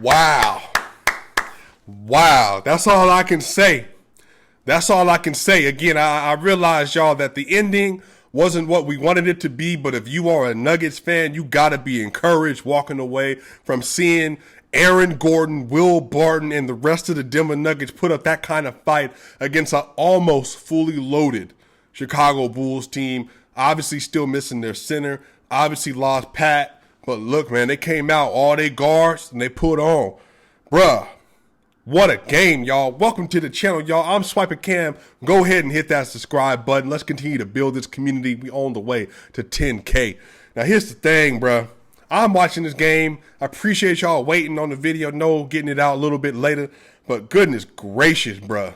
Wow. Wow. That's all I can say. That's all I can say. Again, I realize, y'all, that the ending wasn't what we wanted it to be, but if you are a Nuggets fan, you got to be encouraged walking away from seeing Aaron Gordon, Will Barton, and the rest of the Denver Nuggets put up that kind of fight against an almost fully loaded Chicago Bulls team. Obviously still missing their center. Obviously lost Pat. But look, man, they came out, all they guards, and they put on. Bruh, what a game, y'all. Welcome to the channel, y'all. I'm SwipaCam. Go ahead and hit that subscribe button. Let's continue to build this community. We on the way to 10K. Now, here's the thing, bruh. I'm watching this game. I appreciate y'all waiting on the video. No, getting it out a little bit later. But goodness gracious, bruh.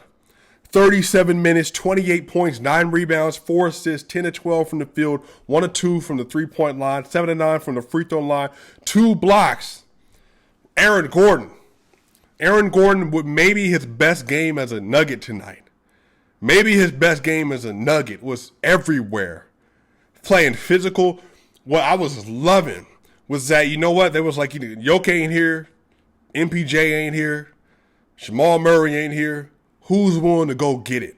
37 minutes, 28 points, 9 rebounds, 4 assists, 10 of 12 from the field, 1 of 2 from the three-point line, 7 of 9 from the free throw line, 2 blocks. Aaron Gordon. Aaron Gordon with maybe his best game as a Nugget tonight. Maybe his best game as a Nugget was everywhere. Playing physical. What I was loving was that, you know what? There was like, Jokic ain't here. MPJ ain't here. Jamal Murray ain't here. Who's willing to go get it?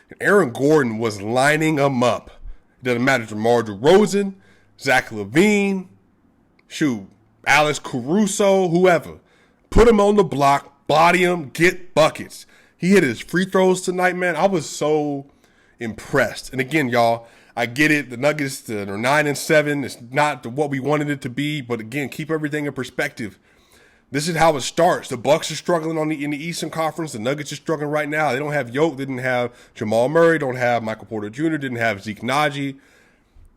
And Aaron Gordon was lining them up. It doesn't matter. DeMar DeRozan, Zach LaVine, Alex Caruso, whoever. Put him on the block, body him, get buckets. He hit his free throws tonight, man. I was so impressed. And again, y'all, I get it. The Nuggets, they're 9-7. It's not what we wanted it to be. But again, keep everything in perspective. This is how it starts. The Bucks are struggling in the Eastern Conference. The Nuggets are struggling right now. They don't have Jokic. They didn't have Jamal Murray. Don't have Michael Porter Jr. Didn't have Zeke Naji.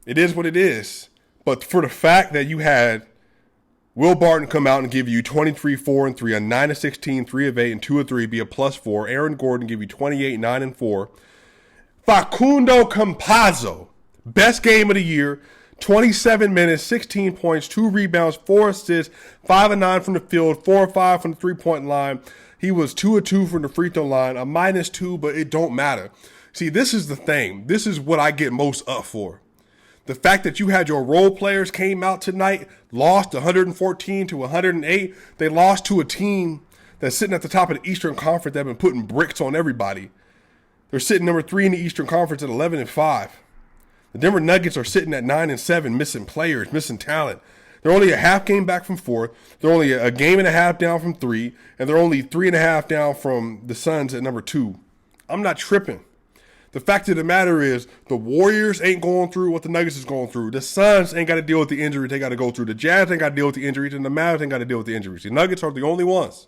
It is what it is. But for the fact that you had Will Barton come out and give you 23, 4, and 3, a 9 of 16, 3 of 8, and 2 of 3, be a +4. Aaron Gordon give you 28, 9, and 4. Facundo Campazzo, best game of the year, 27 minutes, 16 points, 2 rebounds, 4 assists, 5 of 9 from the field, 4 of 5 from the three-point line. He was 2 of 2 from the free throw line, a -2, but it don't matter. See, this is the thing. This is what I get most up for. The fact that you had your role players came out tonight, lost 114 to 108. They lost to a team that's sitting at the top of the Eastern Conference that have been putting bricks on everybody. They're sitting number 3 in the Eastern Conference at 11-5. The Denver Nuggets are sitting at 9-7, missing players, missing talent. They're only a half game back from 4th. They're only a game and a half down from 3, and they're only 3.5 down from the Suns at number 2. I'm not tripping. The fact of the matter is the Warriors ain't going through what the Nuggets is going through. The Suns ain't got to deal with the injuries they got to go through. The Jazz ain't got to deal with the injuries, and the Mavs ain't got to deal with the injuries. The Nuggets are the only ones.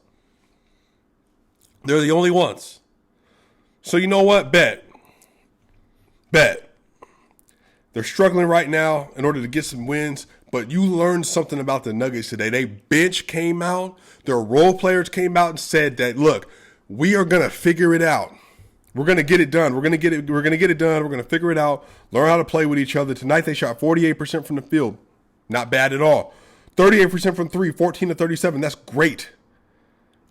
They're the only ones. So you know what? Bet. They're struggling right now in order to get some wins, but you learned something about the Nuggets today. They bench came out, their role players came out and said that, look, we are going to figure it out. We're going to get it done. We're going to get it done. We're going to figure it out, learn how to play with each other. Tonight they shot 48% from the field. Not bad at all. 38% from 3, 14 to 37. That's great.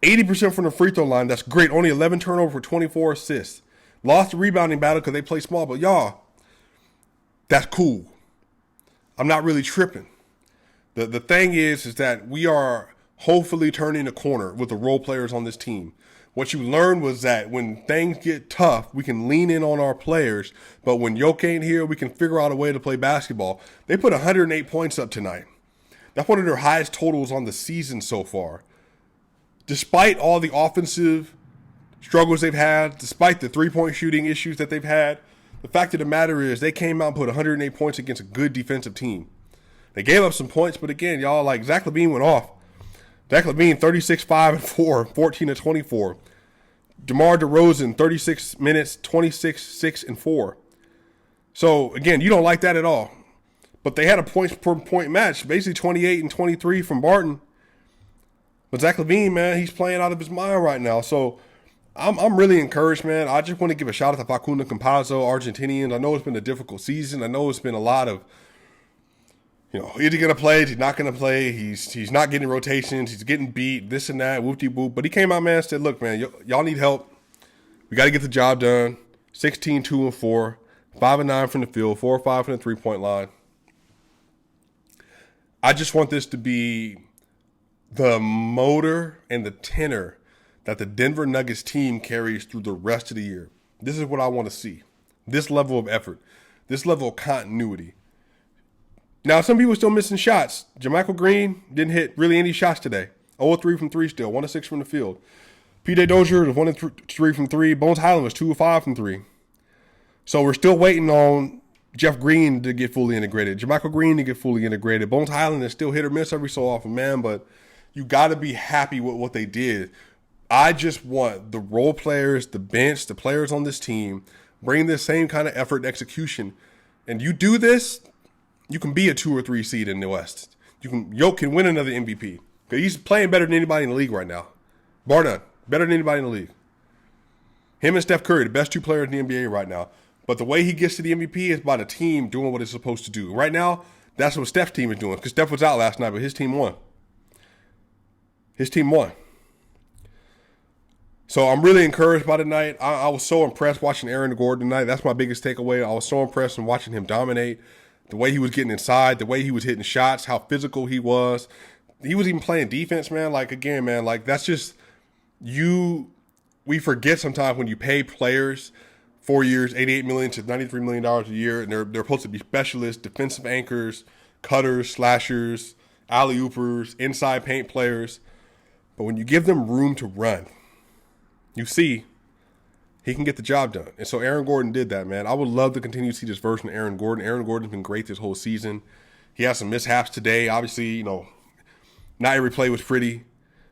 80% from the free throw line. That's great. Only 11 turnovers for 24 assists. Lost the rebounding battle because they play small, but y'all, that's cool. I'm not really tripping. The thing is that we are hopefully turning a corner with the role players on this team. What you learned was that when things get tough, we can lean in on our players. But when Jokic ain't here, we can figure out a way to play basketball. They put 108 points up tonight. That's one of their highest totals on the season so far. Despite all the offensive struggles they've had, despite the three-point shooting issues that they've had, the fact of the matter is they came out and put 108 points against a good defensive team. They gave up some points, but again, y'all, like Zach LaVine went off. Zach LaVine, 36, 5, and 4, 14 to 24. DeMar DeRozan, 36 minutes, 26, 6, and 4. So, again, you don't like that at all. But they had a points-per-point match, basically 28 and 23 from Barton. But Zach LaVine, man, he's playing out of his mind right now. So, I'm really encouraged, man. I just want to give a shout out to Facundo Campazzo, Argentinians. I know it's been a difficult season. I know it's been a lot of, is he going to play? Is he not going to play? He's not getting rotations. He's getting beat, this and that, whoop-de-whoop. But he came out, man, and said, look, man, y'all need help. We got to get the job done. 16, 2, and 4. 5 and 9 from the field. 4 or 5 from the three-point line. I just want this to be the motor and the tenor that the Denver Nuggets team carries through the rest of the year. This is what I want to see. This level of effort, this level of continuity. Now, some people are still missing shots. JaMychal Green didn't hit really any shots today. 0-3 from 3 still, 1-6 from the field. P.J. Dozier was 1-3 from 3. Bones Highland was 2-5 from 3. So we're still waiting on Jeff Green to get fully integrated, JaMychal Green to get fully integrated. Bones Highland is still hit or miss every so often, man, but you got to be happy with what they did. I just want the role players, the bench, the players on this team bring this same kind of effort and execution. And you do this, you can be a 2 or 3 seed in the West. Jokic can win another MVP. Because he's playing better than anybody in the league right now. Bar none. Better than anybody in the league. Him and Steph Curry, the best 2 players in the NBA right now. But the way he gets to the MVP is by the team doing what it's supposed to do. Right now, that's what Steph's team is doing. Because Steph was out last night, but his team won. His team won. So I'm really encouraged by tonight. I was so impressed watching Aaron Gordon tonight. That's my biggest takeaway. I was so impressed in watching him dominate. The way he was getting inside, the way he was hitting shots, how physical he was. He was even playing defense, man. Like, again, man, like, that's just you. We forget sometimes when you pay players 4 years, $88 million to $93 million a year, and they're supposed to be specialists, defensive anchors, cutters, slashers, alley-oopers, inside paint players. But when you give them room to run, you see he can get the job done. And so Aaron Gordon did that, man. I would love to continue to see this version of Aaron Gordon. Aaron Gordon's been great this whole season. He has some mishaps today. Obviously, not every play was pretty.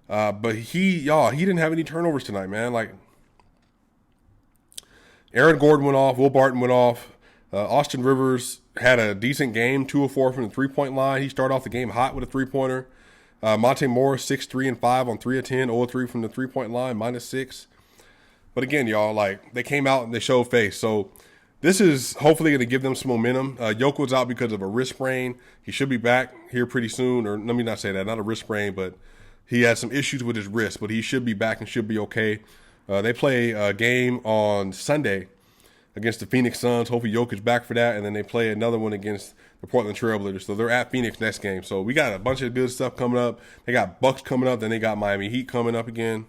But he didn't have any turnovers tonight, man. Like, Aaron Gordon went off. Will Barton went off. Austin Rivers had a decent game, 2 of 4 from the three-point line. He started off the game hot with a three-pointer. Monte Morris, 6, 3, and 5 on 3 of 10, 0 of 3 from the three-point line, -6. But again, y'all, like, they came out and they showed face. So this is hopefully going to give them some momentum. Jokic was out because of a wrist sprain. He should be back here pretty soon. Or let me not say that, not a wrist sprain, but he had some issues with his wrist. But he should be back and should be okay. They play a game on Sunday against the Phoenix Suns. Hopefully Jokic's back for that. And then they play another one against the Portland Trailblazers. So they're at Phoenix next game. So we got a bunch of good stuff coming up. They got Bucks coming up. Then they got Miami Heat coming up again.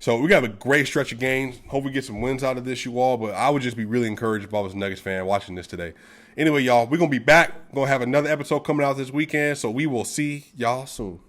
So we got a great stretch of games. Hope we get some wins out of this, you all. But I would just be really encouraged if I was a Nuggets fan watching this today. Anyway, y'all, we're going to be back. We're going to have another episode coming out this weekend. So we will see y'all soon.